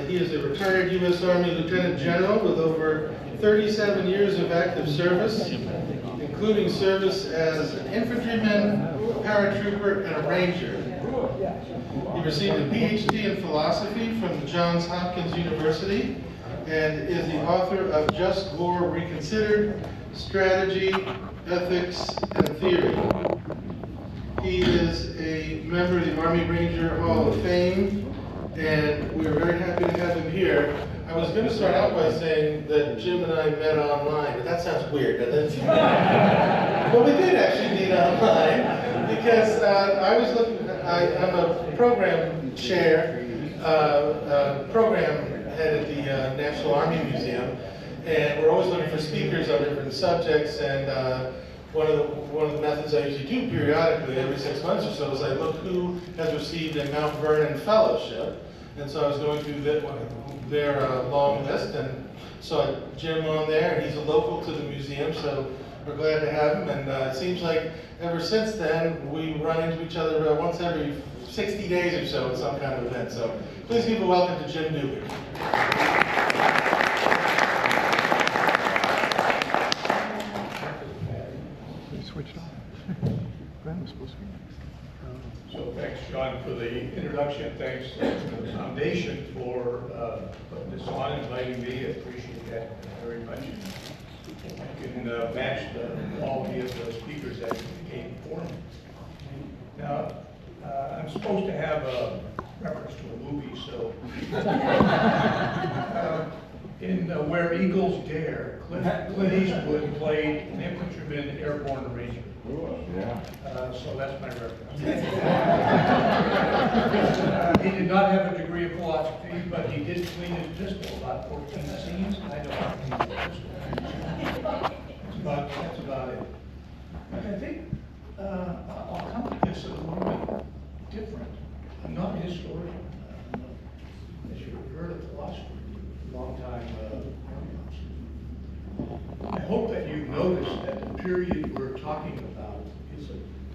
He is a retired U.S. Army Lieutenant General with over 37 years of active service, including service as an infantryman, a paratrooper, and a ranger. He received a PhD in philosophy from Johns Hopkins University and is the author of Just War Reconsidered, Strategy, Ethics, and Theory. He is a member of the Army Ranger Hall of Fame, and we're very happy to have him here. I was going to start out by saying that Jim and I met online, but that sounds weird, doesn't it? But we did actually meet online, because I was looking, I'm a program chair, program head at the National Army Museum, and we're always looking for speakers on different subjects, and one of the methods I usually do periodically, every 6 months or so, is I look who has received a Mount Vernon Fellowship. And so I was going through their long list and saw Jim on there, and he's a local to the museum, so we're glad to have him. And it seems like ever since then, we run into each other once every 60 days or so at some kind of event. So please give a welcome to Jim Newby. Switched off. Glenn was supposed to be next. So thanks, John, for the introduction. Thanks to the foundation for putting this on and inviting me. I appreciate that very much. I can match the quality of the speakers that came before me. Now, I'm supposed to have a reference to a movie, so in Where Eagles Dare, Clint Eastwood played an infantryman airborne ranger. So that's my reference. He did not have a degree of philosophy, but he did clean his pistol about 14 scenes. I don't clean his pistol. That's about it. But I think I'll come to this a little bit different. I'm not a historian. As you heard, a philosopher. Long time. I hope that you've noticed that the period we're talking about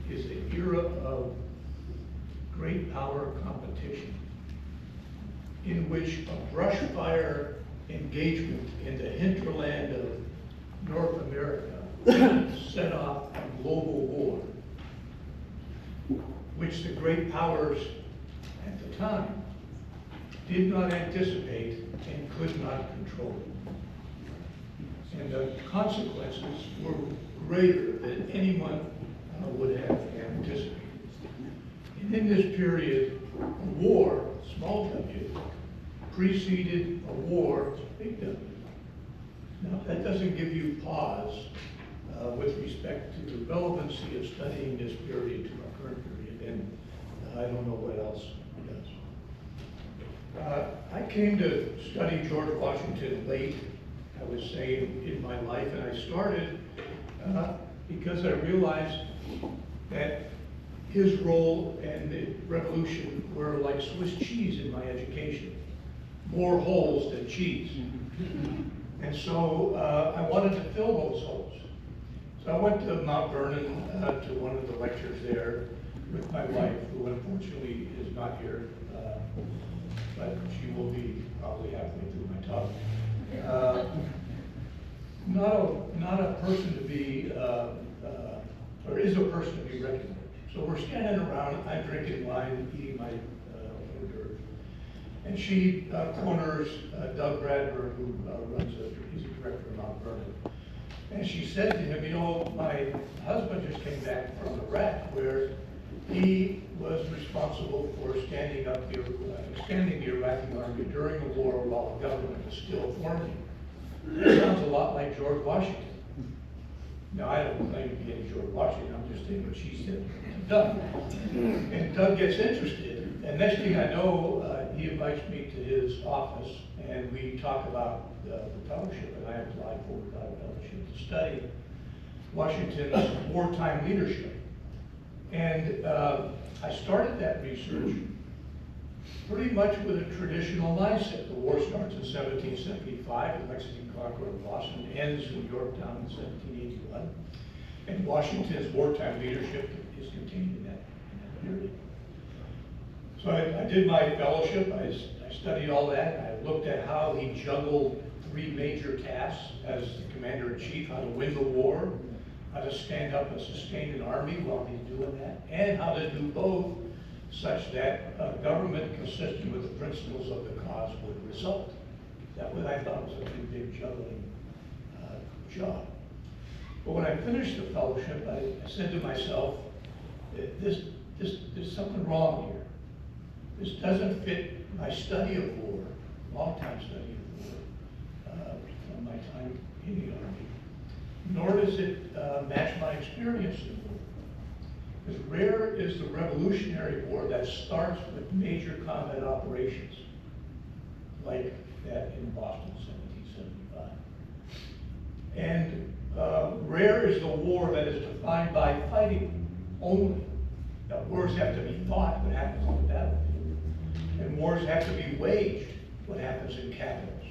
is an era of great power competition, in which a brush fire engagement in the hinterland of North America set off a global war, which the great powers at the time did not anticipate and could not control. And the consequences were greater than anyone would have anticipated. And in this period, a war, small w, preceded a war, big W. Now, that doesn't give you pause with respect to the relevancy of studying this period to our current period, and I don't know what else does. I came to study George Washington late, I would say, in my life, and I started because I realized that his role and the revolution were like Swiss cheese in my education, more holes than cheese. And so I wanted to fill those holes. So I went to Mount Vernon to one of the lectures there with my wife, who unfortunately is not here. But she will be probably halfway through my talk. Not a person to be, or is a person to be reckoned with. So we're standing around, I'm drinking wine, eating my hors d'oeuvres. And she corners Doug Bradford, who he's the director of Mount Vernon. And she said to him, you know, my husband just came back from Iraq, where he was responsible for expanding the Iraqi army during the war while the government was still forming. That sounds a lot like George Washington. Now, I don't claim to be any George Washington, I'm just saying what she said to Doug. And Doug gets interested, and next thing I know, he invites me to his office, and we talk about the fellowship, and I applied for the fellowship to study Washington's wartime leadership. And I started that research pretty much with a traditional mindset. The war starts in 1775, the Mexican conqueror of Boston, ends in Yorktown in 1781. And Washington's wartime leadership is contained in that period. So I did my fellowship, I studied all that, and I looked at how he juggled 3 major tasks as the commander-in-chief, how to win the war, how to stand up and sustain an army while he's doing that, and how to do both such that a government consistent with the principles of the cause would result. That what I thought was a pretty big juggling job. But when I finished the fellowship, I said to myself, there's something wrong here. This doesn't fit my study of war, long-time study of war, from my time in the Army, nor does it match my experience in war. Because rare is the Revolutionary War that starts with major combat operations, like that in Boston, 1775. And rare is the war that is defined by fighting only. Now, wars have to be fought, what happens on the battlefield. And wars have to be waged, what happens in capitals.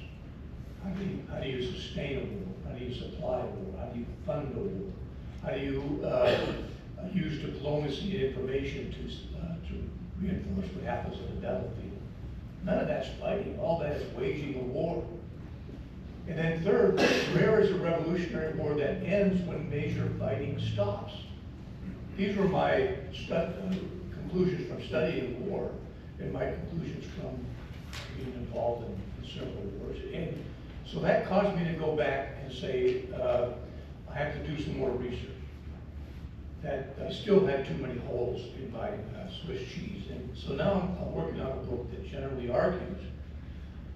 How do you sustain a war? How do you supply a war? How do you fund a war? How do you use diplomacy and information to reinforce what happens on the battlefield? None of that's fighting. All that is waging a war. And then third, rare is a Revolutionary War that ends when major fighting stops. These were my conclusions from studying war and my conclusions from being involved in several wars. And so that caused me to go back and say, I have to do some more research. That I still had too many holes in my Swiss cheese. And so now I'm working on a book that generally argues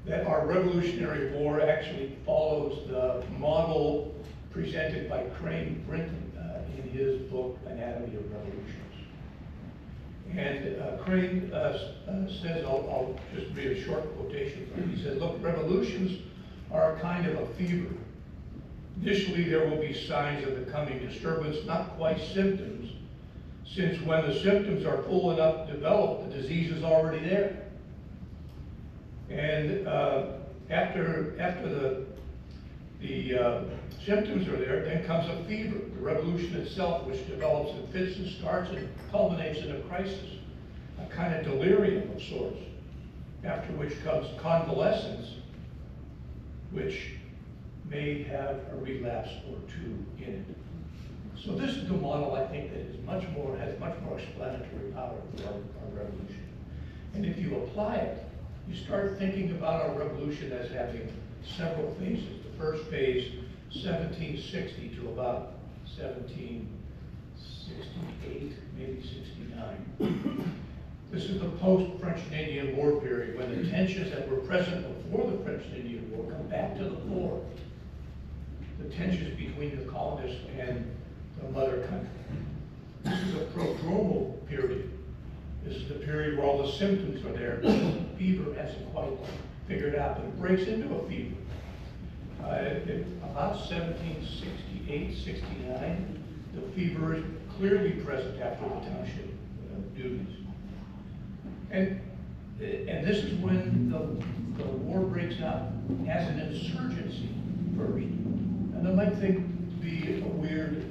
that our Revolutionary War actually follows the model presented by Crane Brinton in his book, Anatomy of Revolutions. And Crane says, I'll just read a short quotation from him. He says, look, revolutions are a kind of a fever. Initially, there will be signs of the coming disturbance, not quite symptoms, since when the symptoms are full enough developed, the disease is already there. And after the symptoms are there, then comes a fever, the revolution itself, which develops in fits and starts and culminates in a crisis, a kind of delirium of sorts, after which comes convalescence, which may have a relapse or two in it. So this is the model, I think, that is has much more explanatory power for our revolution. And if you apply it, you start thinking about our revolution as having several phases. The first phase, 1760 to about 1768, maybe 69. This is the post-French and Indian War period, when the tensions that were present before the French and Indian War come back to the fore. The tensions between the colonists and the mother country. This is a prodromal period. This is the period where all the symptoms are there. Fever hasn't quite figured out, but it breaks into a fever. About 1768, 69, the fever is clearly present after the township duties. And this is when the war breaks out as an insurgency first. And that might be a weird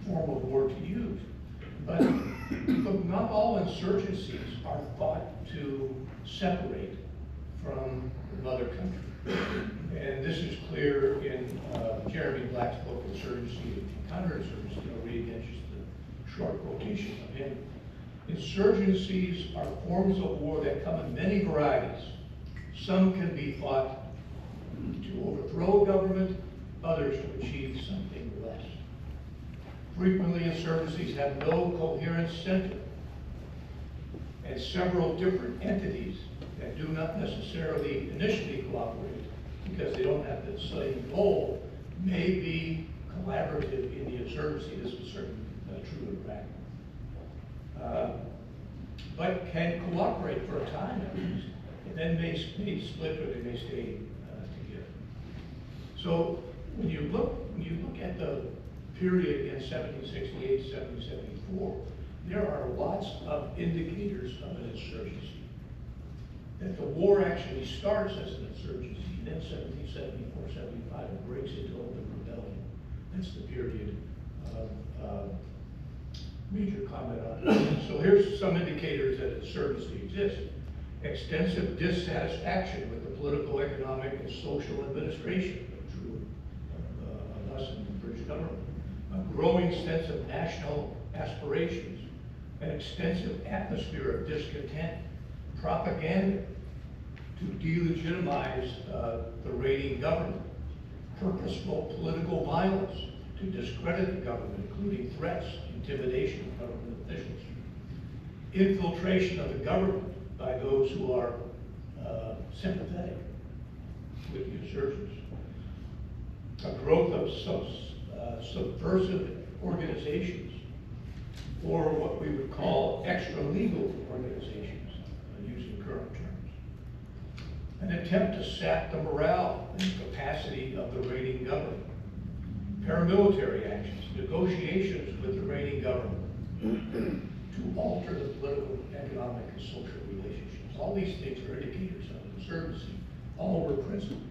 form of war to use. But not all insurgencies are thought to separate from the mother country. And this is clear in Jeremy Black's book, Insurgency and Counterinsurgency. I'll read again just a short quotation of him. Insurgencies are forms of war that come in many varieties. Some can be fought to overthrow a government, others to achieve something less. Frequently, insurgencies have no coherent center, and several different entities that do not necessarily initially cooperate because they don't have the same goal may be collaborative in the insurgency. This was certainly true in Iraq. But can cooperate for a time at least, and then may split or they may stay together. So when you look at the period in 1768, 1774, there are lots of indicators of an insurgency. That the war actually starts as an insurgency, and then 1774, 75, it breaks into open rebellion. That's the period of major comment on it. So here's some indicators that insurgency exists. Extensive dissatisfaction with the political, economic, and social administration, true of us and the British government. A growing sense of national aspirations, an extensive atmosphere of discontent, propaganda to delegitimize the reigning government, purposeful political violence to discredit the government, including threats, intimidation of government officials, infiltration of the government by those who are sympathetic with the insurgents, a growth of subversive organizations, or what we would call extra-legal organizations, using current terms. An attempt to sap the morale and capacity of the reigning government. Paramilitary actions, negotiations with the reigning government to alter the political, economic, and social relationships. All these things are indicators of insurgency. All were present.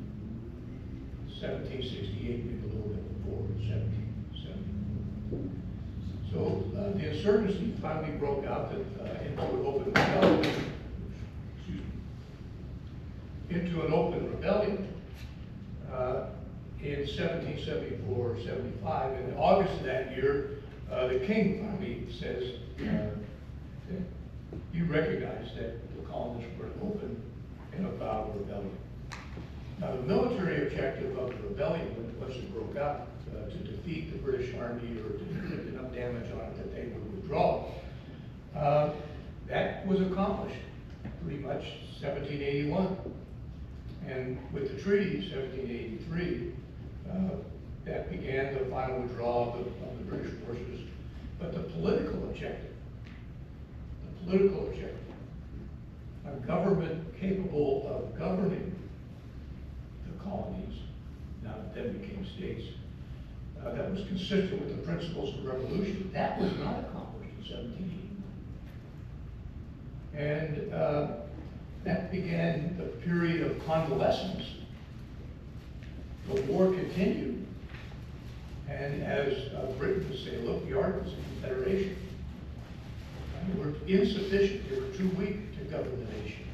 1768, maybe a little bit before 1770. So the insurgency finally broke out into an open rebellion. Into an open rebellion in 1774-75. In August of that year, the king finally says he recognized that the colonists were open and avowed rebellion. Now, the military objective of the rebellion, once it broke out, to defeat the British Army or to inflict enough damage on it that they would withdraw, that was accomplished pretty much 1781. And with the treaty, 1783, that began the final withdrawal of the British forces. But the political objective, a government capable of governing the colonies, now that then became states, that was consistent with the principles of revolution, that was not accomplished in 1780. And that began the period of convalescence. The war continued, and as Britain would say, look, the Articles of Confederation were insufficient, they were too weak to govern the nation.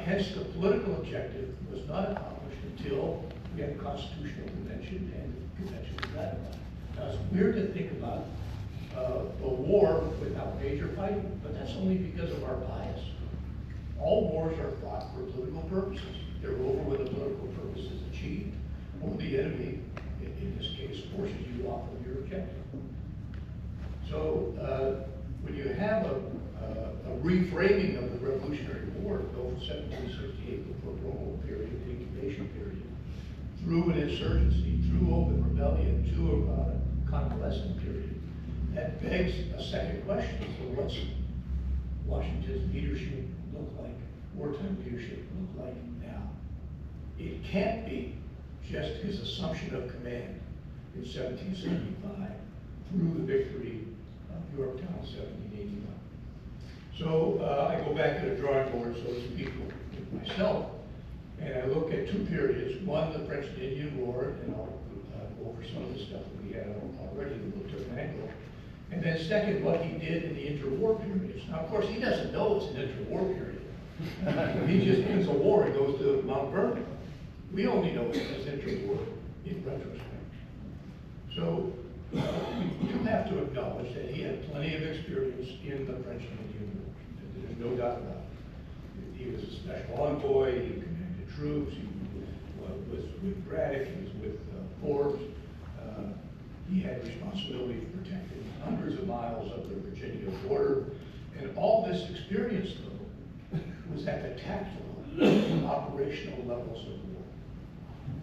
Hence, the political objective was not accomplished until we had the Constitutional Convention and the Convention was ratified. Now, it's weird to think about a war without major fighting, but that's only because of our bias. All wars are fought for political purposes. They're over when the political purpose is achieved, or the enemy, in this case, forces you off of your objective. So when you have a reframing of the Revolutionary War, go from 1768 to the prodromal period, the incubation period, through an insurgency, through open rebellion, to a convalescent period, that begs a second question. So what's Washington's leadership look like, wartime leadership look like now? It can't be just his assumption of command in 1775 through the victory of Yorktown in 1781. So I go back to the drawing board, so to speak, with myself, and I look at two periods. One, the French and Indian War, and I'll go over some of the stuff that we had already that took an angle. And then second, what he did in the interwar periods. Now, of course, he doesn't know it's an interwar period. He just ends a war and goes to Mount Vernon. We only know it as interwar in retrospect. So we do have to acknowledge that he had plenty of experience in the French and Indian War. There's no doubt about it. He was a special envoy, he commanded troops, he was with Braddock, he was with Forbes. He had responsibility for protecting hundreds of miles of the Virginia border. And all this experience, though, was at the tactical and operational levels of war.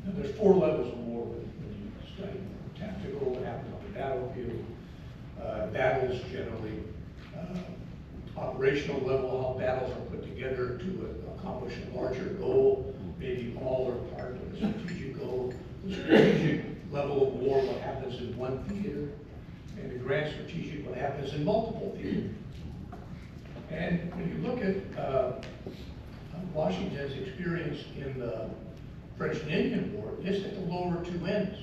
Now, there's 4 levels of war when you study tactical, what happens on the battlefield, battles generally, operational level, how battles are put together to accomplish a larger goal, maybe all or part of a strategic goal, the strategic level of war, what happens in one theater, and the grand strategic, what happens in multiple theaters. And when you look at Washington's experience in the French and Indian War, it's at the lower two ends.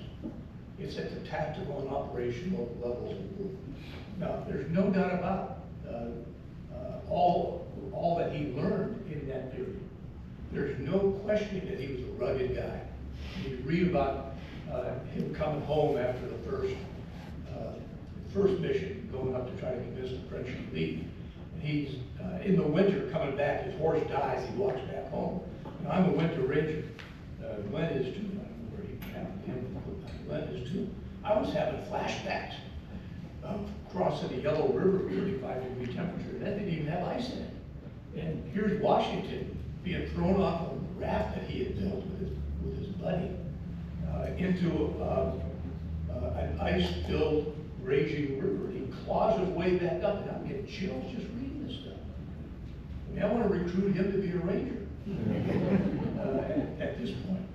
It's at the tactical and operational levels of war. Now, there's no doubt about all that he learned in that period. There's no questioning that he was a rugged guy. You read about him coming home after the first mission, going up to try to convince the French to leave. And he's in the winter coming back, his horse dies, he walks back home. Now, I'm a winter ranger. Glenn is too. I don't know where he found him. Glenn is too. I was having flashbacks of crossing the Yellow River, 35-degree temperature. That didn't even have ice in it. And here's Washington being thrown off a raft that he had built with his buddy into an ice-filled, raging river. He claws his way back up, and I'm getting chills just reading this stuff. I mean, I want to recruit him to be a ranger at this point.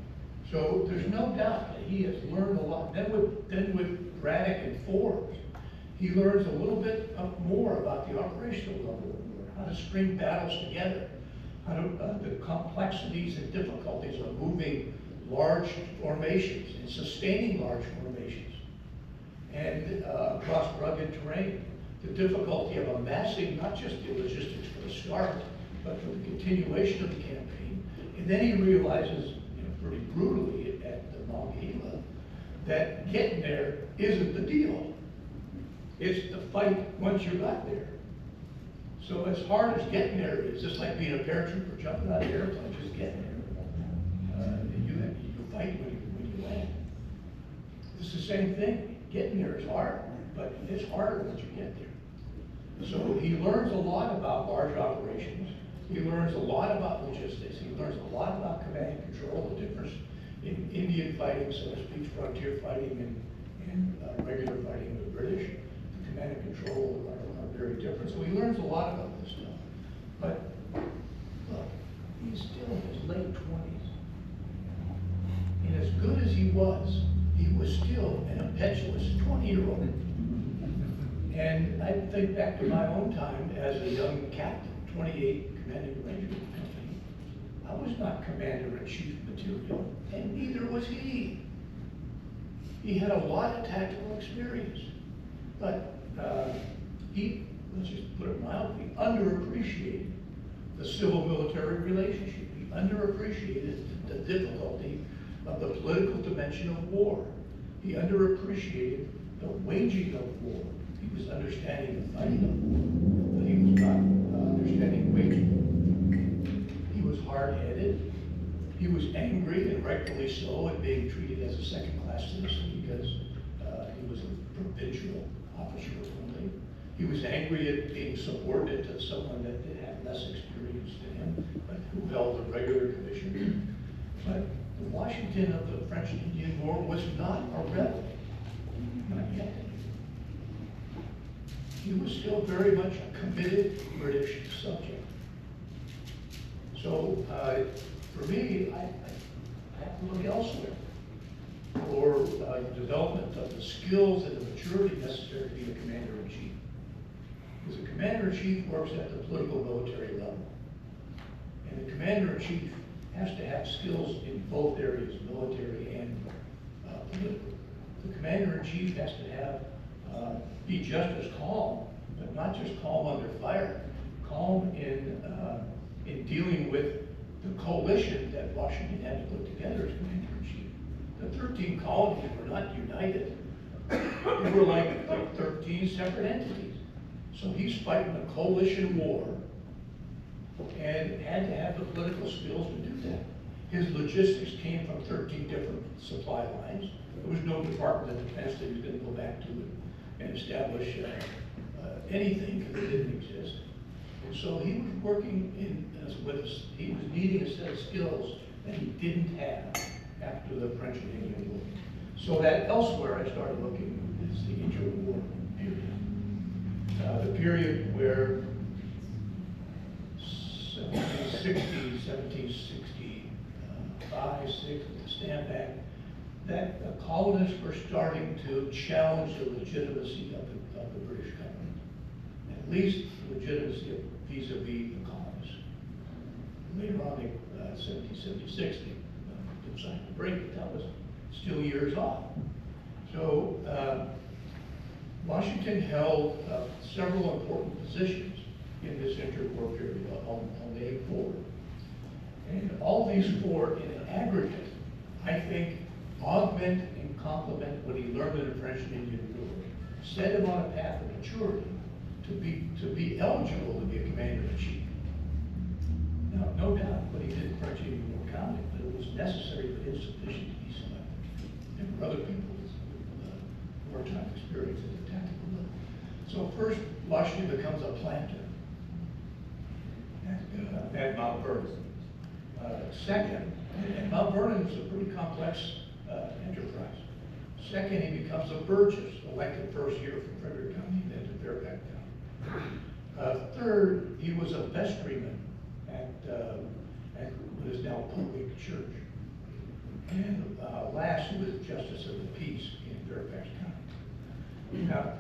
So there's no doubt that he has learned a lot. Then with Braddock and Forbes, he learns a little bit more about the operational level, how to string battles together, how to, the complexities and difficulties of moving large formations and sustaining large formations, and across rugged terrain. The difficulty of amassing not just the logistics for the start, but for the continuation of the campaign. And then he realizes, pretty brutally at the Monongahela, that getting there isn't the deal. It's the fight once you got there. So as hard as getting there is, just like being a paratrooper, jumping out of the airplane, just getting there. You fight when you land. It's the same thing. Getting there is hard, but it's harder once you get there. So he learns a lot about large operations. He learns a lot about logistics. He learns a lot about command and control, the difference in Indian fighting, so to speak, frontier fighting and regular fighting of the British. The command and control are very different. So he learns a lot about this stuff. But look, he's still in his late 20s. And as good as he was still an impetuous 20-year-old. And I think back to my own time as a young captain, 28, commanding Ranger Company. I was not commander-in-chief material, and neither was he. He had a lot of tactical experience, but he, let's just put it mildly, underappreciated the civil-military relationship. He underappreciated the difficulty of the political dimension of war. He underappreciated the waging of war. He was understanding the fighting of war, but he was not understanding waging. He was hard-headed. He was angry, and rightfully so, at being treated as a second-class citizen because he was a provincial officer only. He was angry at being subordinate to someone that had less experience than him, but who held a regular commission. But the Washington of the French and Indian War was not a rebel, not yet. He was still very much a committed British subject. So for me, I have to look elsewhere for the development of the skills and the maturity necessary to be a commander-in-chief. Because the commander-in-chief works at the political military level. And the commander-in-chief has to have skills in both areas, military and political. The commander-in-chief has to have be just as calm, but not just calm under fire, calm in dealing with the coalition that Washington had to put together as commander-in-chief. The 13 colonies were not united. They were like 13 separate entities. So he's fighting a coalition war and had to have the political skills to do that. His logistics came from 13 different supply lines. There was no Department of Defense that he was going to go back to and establish anything because it didn't exist. And so he was working he was needing a set of skills that he didn't have after the French and Indian War. So that elsewhere I started looking is the interwar period. The period where 1765, 6, with the Stamp Act, that the colonists were starting to challenge the legitimacy of the British government, at least the legitimacy vis-a-vis the colonists. Later on, in 1776, they decided to break it. That was still years off. So Washington held several important positions in this interwar period. I'll name 4. And all these 4 in an aggregate, I think, augment and complement what he learned in the French and Indian War, set him on a path of maturity to be eligible to be a commander-in-chief. Now, no doubt what he did in French and Indian War counted, but it was necessary but insufficient to be selected. And for other people with wartime experience at the tactical level. So first, Washington becomes a planter at Mount Vernon. Second, and Mount Vernon is a pretty complex enterprise. Second, he becomes a Burgess, elected first year from Frederick County, then to Fairfax County. Third, he was a vestryman at what is now Public Church. And last, he was Justice of the Peace in Fairfax County. Now,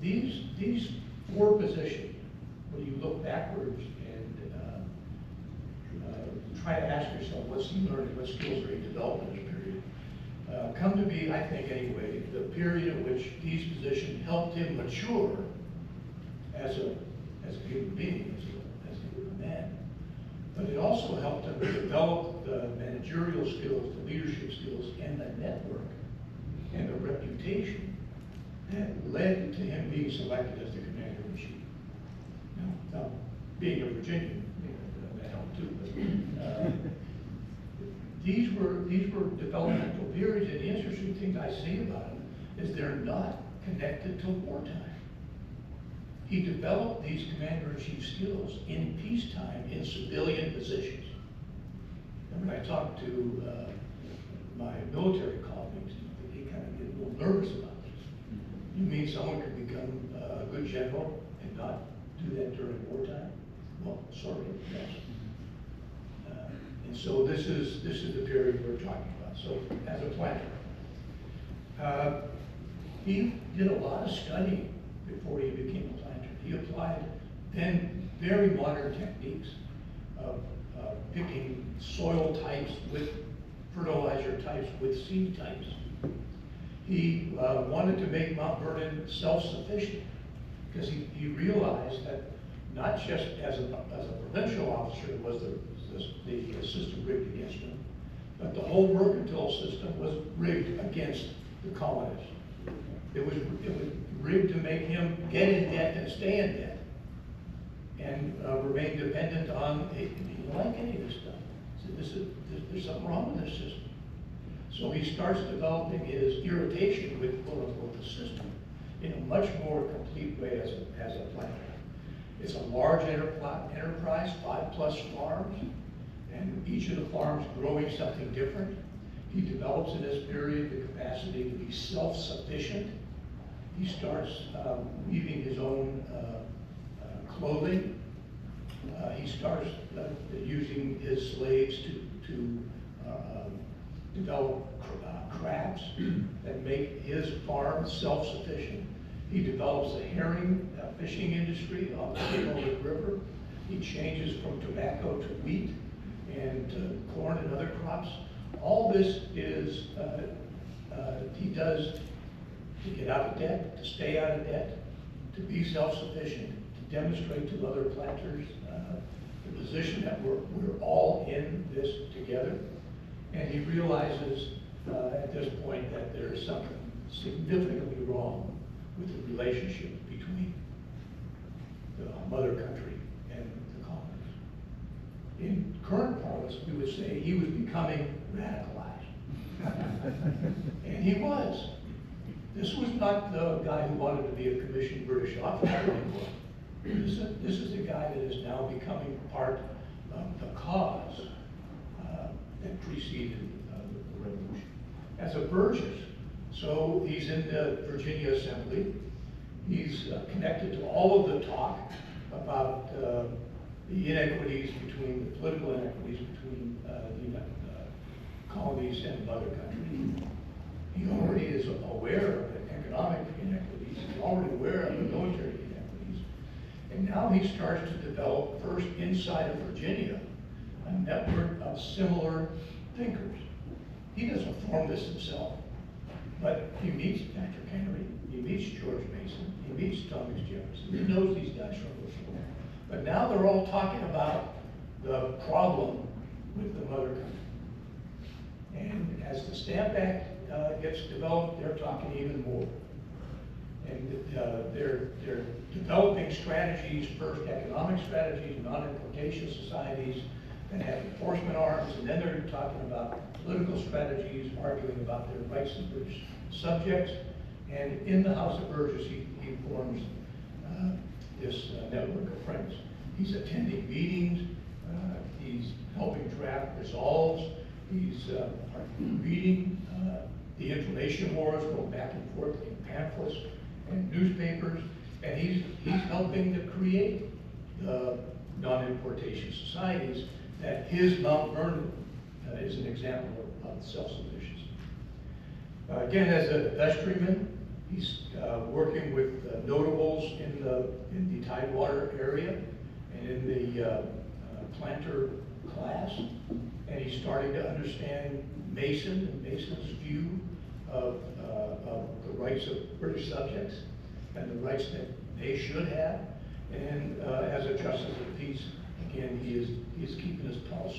these 4 positions, when you look backwards and try to ask yourself what's he learning, what skills are he developing in this period, come to be, I think anyway, the period in which these positions helped him mature as a human being, as a man. But it also helped him develop the managerial skills, the leadership skills, and the network, and the reputation that led to him being selected as the commander-in-chief. Now, being a Virginian, that helped too. But, these were developmental periods, and the interesting thing I see about them is they're not connected to wartime. He developed these commander-in-chief skills in peacetime in civilian positions. And when I talk to my military colleagues, they kind of get a little nervous about this. You mean someone could become a good general and not do that during wartime? Well, sort of, yes. And so this is the period we're talking about. So as a planter, he did a lot of studying before he became a planter. He applied then very modern techniques of picking soil types with fertilizer types with seed types. He wanted to make Mount Vernon self-sufficient because he realized that not just as a provincial officer was the system rigged against him, but the whole mercantile system was rigged against the colonists. It was rigged to make him get in debt and stay in debt, and remain dependent on, hey, he didn't like any of this stuff. So there's something wrong with this system. So he starts developing his irritation with, quote unquote, the system in a much more complete way as a planter. It's a large enterprise, 5+ farms, and each of the farms growing something different. He develops in this period the capacity to be self-sufficient. He starts weaving his own clothing. He starts using his slaves to develop crafts that make his farm self-sufficient. He develops a herring fishing industry on the Potomac River. He changes from tobacco to wheat and to corn and other crops. All this is, he does to get out of debt, to stay out of debt, to be self-sufficient, to demonstrate to other planters the position that we're all in this together. And he realizes at this point that there's something significantly wrong with the relationship between the mother country and the colonies. In current parlance, we would say he was becoming radicalized. And he was. This was not the guy who wanted to be a commissioned British officer anymore. This is the guy that is now becoming part of the cause that preceded the revolution. As a Burgess, so he's in the Virginia Assembly. He's connected to all of the talk about the inequities between, the political inequities between the colonies and mother country. He already is aware of the economic inequities. He's already aware of the military inequities. And now he starts to develop, first inside of Virginia, a network of similar thinkers. He doesn't form this himself. But he meets Patrick Henry, he meets George Mason, he meets Thomas Jefferson, he knows these guys from before. But now they're all talking about the problem with the mother country. And as the Stamp Act gets developed, they're talking even more. And they're developing strategies, first economic strategies, non-importation societies that have enforcement arms, and then they're talking about political strategies, arguing about their rights as British subjects. And in the House of Burgess, he forms this network of friends. He's attending meetings, he's helping draft resolves, he's reading the information wars, going back and forth in pamphlets and newspapers, and he's helping to create the non-importation societies that his Mount Vernon is an example of self-sufficiency. Again, as a vestryman, he's working with notables in the Tidewater area and in the planter class, and he's starting to understand Mason and Mason's view of the rights of British subjects and the rights that they should have. And as a justice of the peace, again, he is keeping his pulse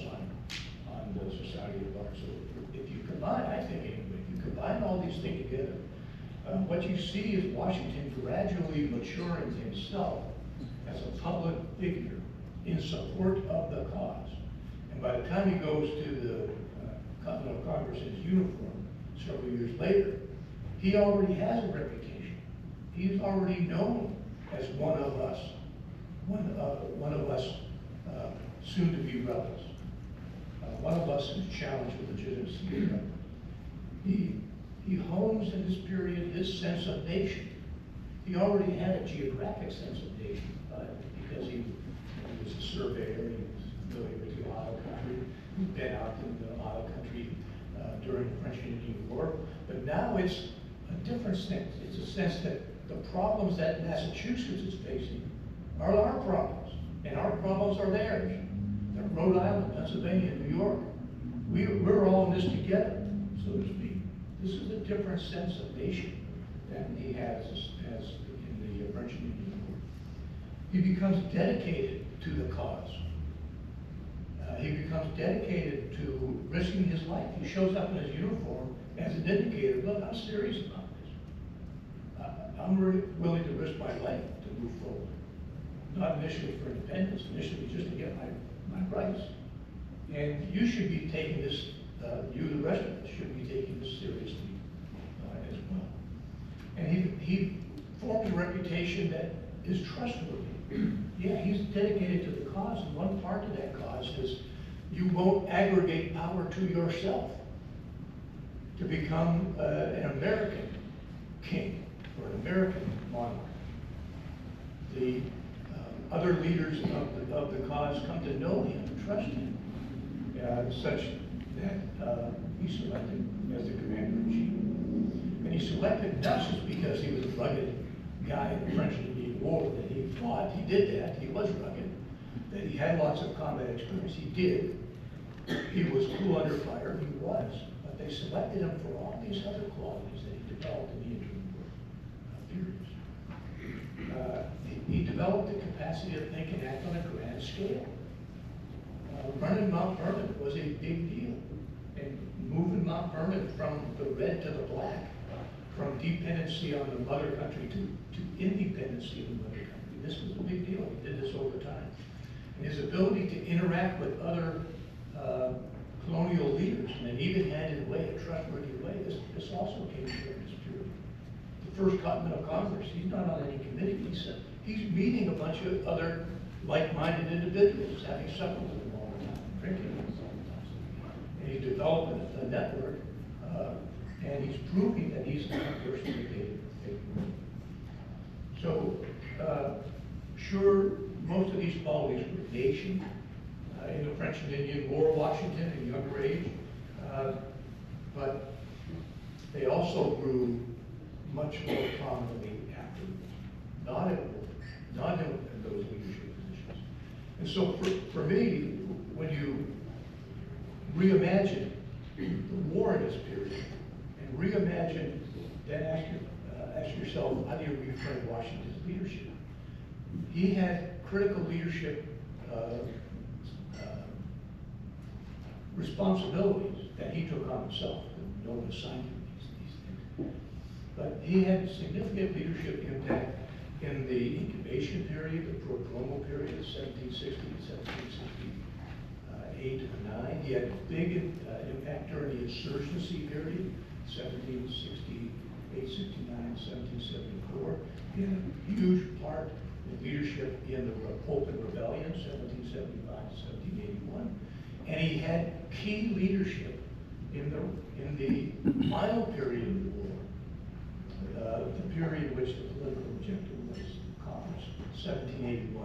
on the Society of Art. So if you combine, I think anyway, if you combine all these things together, what you see is Washington gradually maturing himself as a public figure in support of the cause. And by the time he goes to the Continental Congress in his uniform several years later, he already has a reputation. He's already known as one of us soon-to-be rebels, one of us who's challenged the legitimacy of government. He hones in this period his sense of nation. He already had a geographic sense of nation because he was a surveyor, he was familiar with the oil country, he'd been out in the oil country during the French and Indian War. But now it's a different sense. It's a sense that the problems that Massachusetts is facing are our problems, and our problems are theirs. They're Rhode Island, Pennsylvania, New York. We're all in this together, so to speak. This is a different sense of nation than he has as in the French and Indian War. He becomes dedicated to the cause. He becomes dedicated to risking his life. He shows up in his uniform as an indicator, look, I'm serious about this. I'm really willing to risk my life to move forward. Not initially for independence, initially just to get my rights. And you should be taking this, you the rest of us should be taking this seriously as well. And he forms a reputation that is trustworthy. Yeah, he's dedicated to the cause, and one part of that cause is you won't aggregate power to yourself to become an American king or an American monarch. The other leaders of the cause come to know him and trust him, such that he selected him as the commander-in-chief. And he selected not just because he was a rugged guy in the French and Indian War, that he fought, he did that, he was rugged, that he had lots of combat experience, he did. He was cool under fire, he was, but they selected him for all these other qualities that he developed in the interim periods. He developed the capacity to think and act on a grand scale. Running Mount Vernon was a big deal. And moving Mount Vernon from the red to the black, from dependency on the mother country to independency of the mother country, this was a big deal. He did this over time. And his ability to interact with other colonial leaders and even had in a way, a trustworthy way, this also came during this period. The first Continental Congress, he's not on any committee. He's meeting a bunch of other like-minded individuals, having supper with them all the time, drinking with them all the time. And he's developing a network, and he's proving that he's not a person to take. So, sure, most of these qualities were nation. In the French and Indian War, Washington, at a younger age, but they also grew much more prominently afterwards, not in those leadership positions. And so for me, when you reimagine the war in this period and reimagine then ask yourself, how do you reframe Washington's leadership? He had critical leadership responsibilities that he took on himself. No one assigned him these things. But he had significant leadership impact in the incubation period, the prodromal period, 1760 to 1768 and 9. He had a big impact during the insurgency period, 1768, 69, 1774. He had a huge part in leadership in the Open Rebellion, 1775 to 1781. And he had key leadership in the final period of the war, the period in which the political objective was accomplished, 1781 to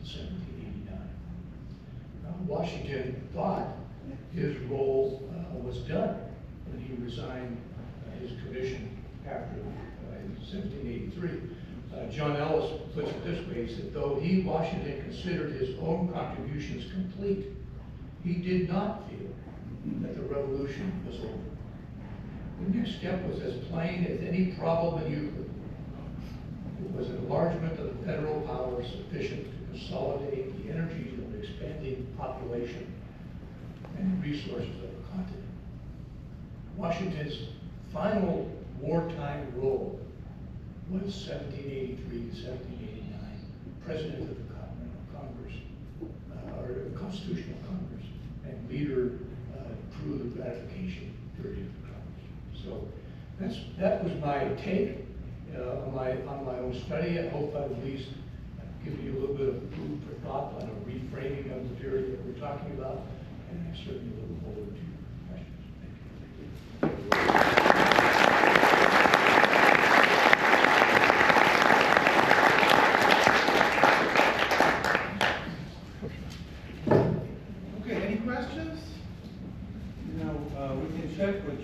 1789. Washington thought his role was done when he resigned his commission after in 1783. John Ellis puts it this way, he said, though Washington considered his own contributions complete, he did not feel that the revolution was over. The next step was as plain as any problem in Euclid. It was an enlargement of the federal power sufficient to consolidate the energies of an expanding population and resources of the continent. Washington's final wartime role was 1783 to 1789, President of the Continental Congress, or Constitutional Congress, and leader through the ratification period of the Congress. So that was my take on my own study. I hope I've at least given you a little bit of food for thought on a reframing of the period that we're talking about, and I certainly look forward to your questions. Thank you.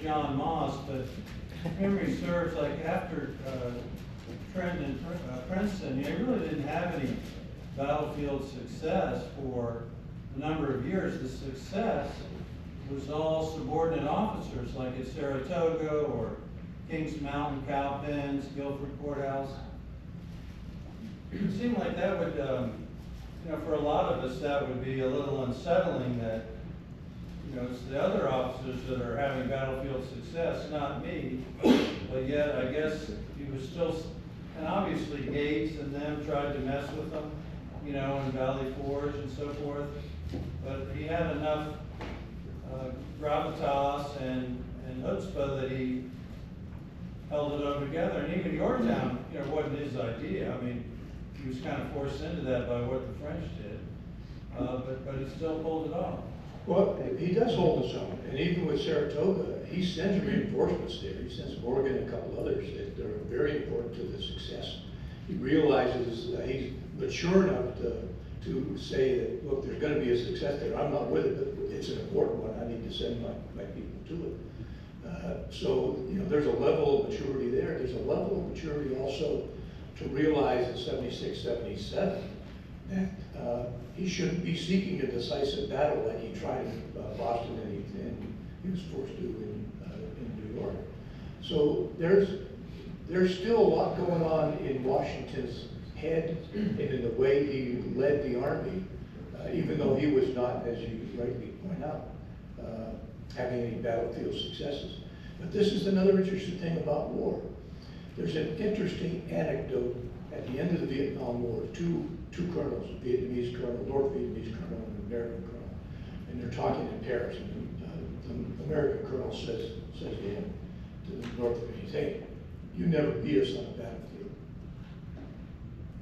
John Moss, but memory serves, like after Trent and Princeton, he really didn't have any battlefield success for a number of years. The success was all subordinate officers, like at Saratoga or Kings Mountain, Cowpens, Guilford Courthouse. It seemed like that would, for a lot of us, that would be a little unsettling that it's the other officers that are having battlefield success, not me. But yet, I guess he was still, and obviously Gates and them tried to mess with them, in Valley Forge and so forth. But he had enough gravitas and chutzpah that he held it all together. And even Yorktown, wasn't his idea. I mean, he was kind of forced into that by what the French did. But he still pulled it off. Well, he does hold his own, and even with Saratoga, he sends reinforcements there. He sends Morgan and a couple others that are very important to the success. He realizes he's mature enough to say that, look, there's going to be a success there. I'm not with it, but it's an important one. I need to send my people to it. So, there's a level of maturity there. There's a level of maturity also to realize in 76, 77 that he shouldn't be seeking a decisive battle like he tried in Boston and he was forced to in New York. So there's still a lot going on in Washington's head and in the way he led the army, even though he was not, as you rightly point out, having any battlefield successes. But this is another interesting thing about war. There's an interesting anecdote at the end of the Vietnam War. Two colonels, a Vietnamese colonel, North Vietnamese colonel, and an American colonel, and they're talking in Paris. And the American colonel says to him, to the North Vietnamese, hey, you never beat us on the battlefield.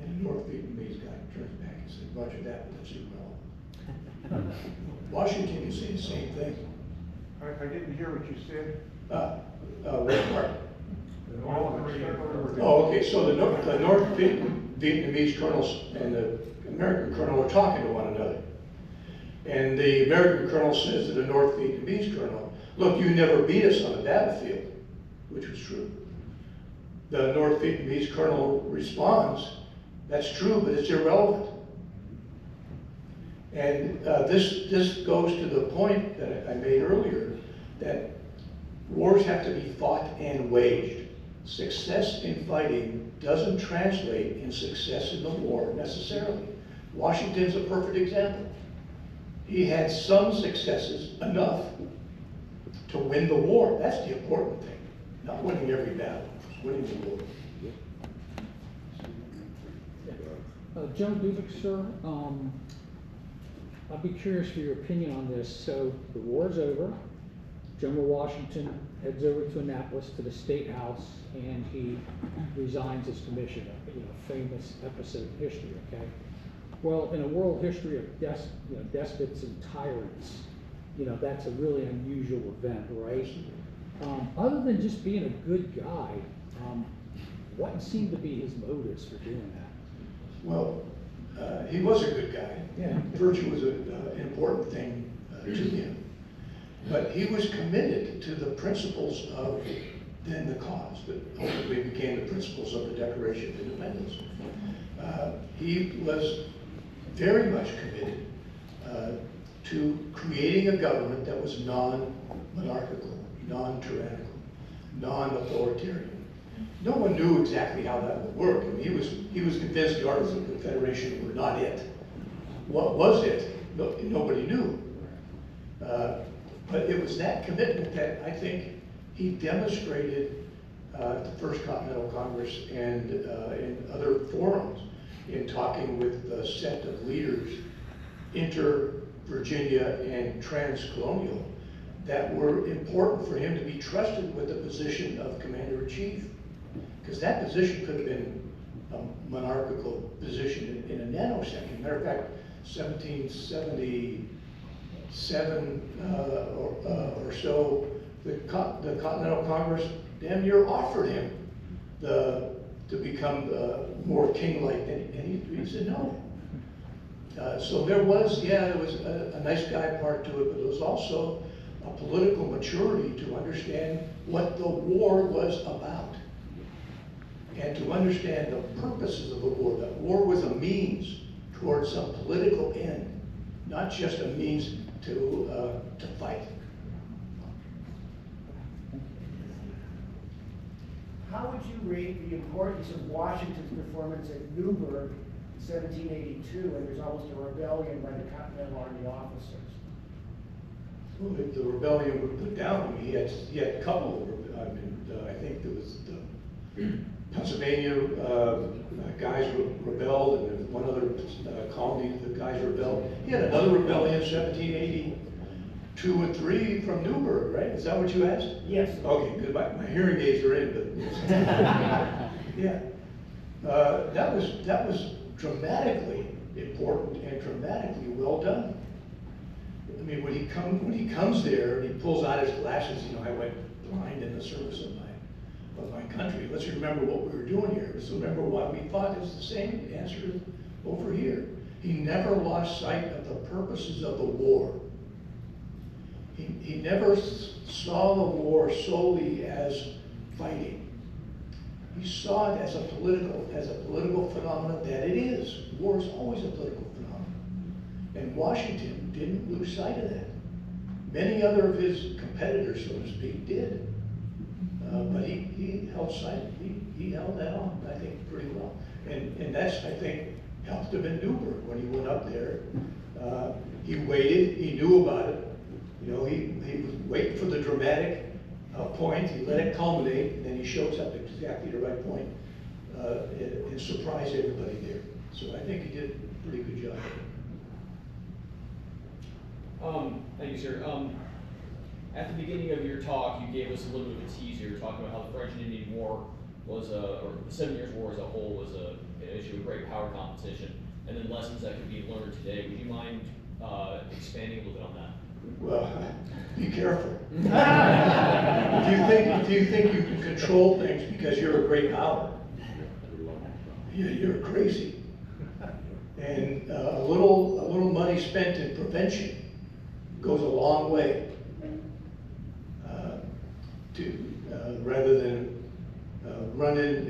And the North Vietnamese guy turns back and says, Roger that, but that's irrelevant. Washington can say the same thing. I didn't hear what you said. Which part? Oh, Oh, okay, so the North Vietnamese colonels and the American colonel are talking to one another. And the American colonel says to the North Vietnamese colonel, look, you never beat us on the battlefield, which was true. The North Vietnamese colonel responds, that's true, but it's irrelevant. And this goes to the point that I made earlier, that wars have to be fought and waged. success in fighting doesn't translate in success in the war necessarily. Washington's a perfect example. He had some successes, enough to win the war. That's the important thing. Not winning every battle, it's winning the war. Joe Dubik, sir, I'd be curious for your opinion on this. So the war's over. General Washington heads over to Annapolis to the State House, and he resigns his commission. A famous episode in history. Okay. Well, in a world history of despots and tyrants, that's a really unusual event, right? Other than just being a good guy, what seemed to be his motives for doing that? Well, he was a good guy. Yeah. Virtue was an important thing to him. But he was committed to the principles of then the cause that ultimately became the principles of the Declaration of Independence. He was very much committed to creating a government that was non-monarchical, non-tyrannical, non-authoritarian. No one knew exactly how that would work. I mean, he was convinced the Articles of Confederation were not it. What was it? Nobody knew. But it was that commitment that I think he demonstrated at the First Continental Congress and in other forums in talking with a set of leaders, inter-Virginia and trans-colonial, that were important for him to be trusted with the position of Commander-in-Chief. Because that position could have been a monarchical position in a nanosecond. Matter of fact, 1777 or so, the Continental Congress damn near offered him to become more king-like, and he said no. So there was a nice guy part to it, but there was also a political maturity to understand what the war was about, and to understand the purposes of the war. That war was a means towards some political end, not just a means to fight. How would you rate the importance of Washington's performance at Newburgh in 1782 when there's almost a rebellion by the Continental Army officers? Well, the rebellion would put down. I mean, he had a couple of, I think there was the Pennsylvania guys rebelled, and there was one other colony the guys rebelled. He had another rebellion in 1782 and 3 from Newburgh, right? Is that what you asked? Yes. Okay, good. My hearing aids are in, but yeah. That was dramatically important and dramatically well done. I mean, when he comes there and he pulls out his glasses, I went blind in the service of my country. Let's remember what we were doing here. Let's remember why we fought. It's the same answer over here. He never lost sight of the purposes of the war. He never saw the war solely as fighting. He saw it as a political phenomenon that it is. War is always a political phenomenon. And Washington didn't lose sight of that. Many other of his competitors, so to speak, did. But he held sight, he held that on, I think, pretty well. And that's, I think, helped him in Newburgh when he went up there. He waited, he knew about it. He was waiting for the dramatic point, he let it culminate, and then he shows up at exactly the right point and surprised everybody there. So I think he did a pretty good job. Thank you, sir. At the beginning of your talk, you gave us a little bit of a teaser. You were talking about how the French and Indian War was, or the 7 Years' War as a whole was an issue of great power competition, and then lessons that could be learned today. Would you mind expanding a little bit on that? Well, be careful. If you think you can control things because you're a great power, you're crazy. And a little money spent in prevention goes a long way. Rather than run in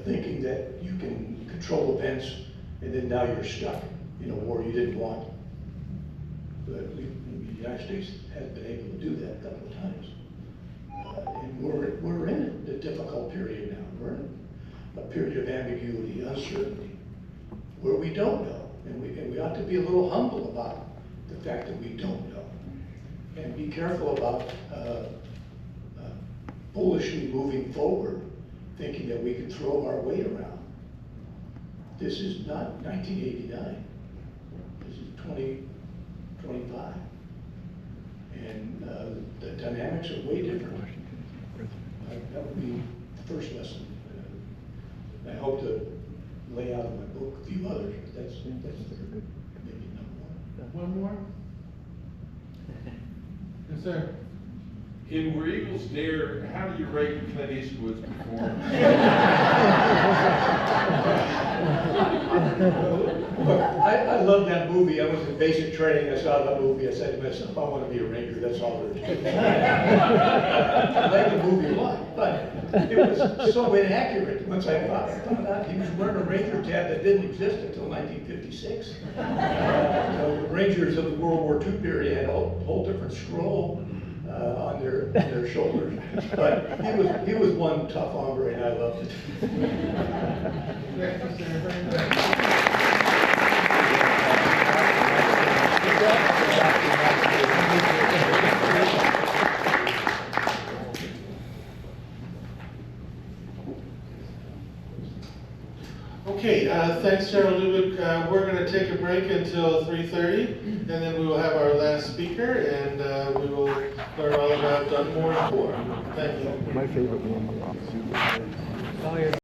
thinking that you can control events and then now you're stuck in a war you didn't want. But the United States has been able to do that a couple of times. And we're in a difficult period now. We're in a period of ambiguity, uncertainty, where we don't know. And we ought to be a little humble about the fact that we don't know. And be careful about foolishly moving forward, thinking that we can throw our weight around. This is not 1989. This is 2025. And the dynamics are way different. That would be the first lesson. I hope to lay out in my book a few others, but that's maybe number one. One more? Yes, sir. In Where Eagles Dare, how do you rate Clint Eastwood's performance? Look, I love that movie. I was in basic training. I saw that movie. I said to myself, I want to be a Ranger. That's all there is. I like the movie a lot, but it was so inaccurate. Once I found out he was wearing a Ranger tab that didn't exist until 1956. The Rangers of the World War II period had a whole different scroll on their shoulders. But he was one tough hombre, and I loved it. Thank you, sir. Okay, thanks, Cheryl Dubik. We're going to take a break until 3:30, and then we will have our last speaker, and we will learn all about Dunmore 4. Thank you. My favorite one was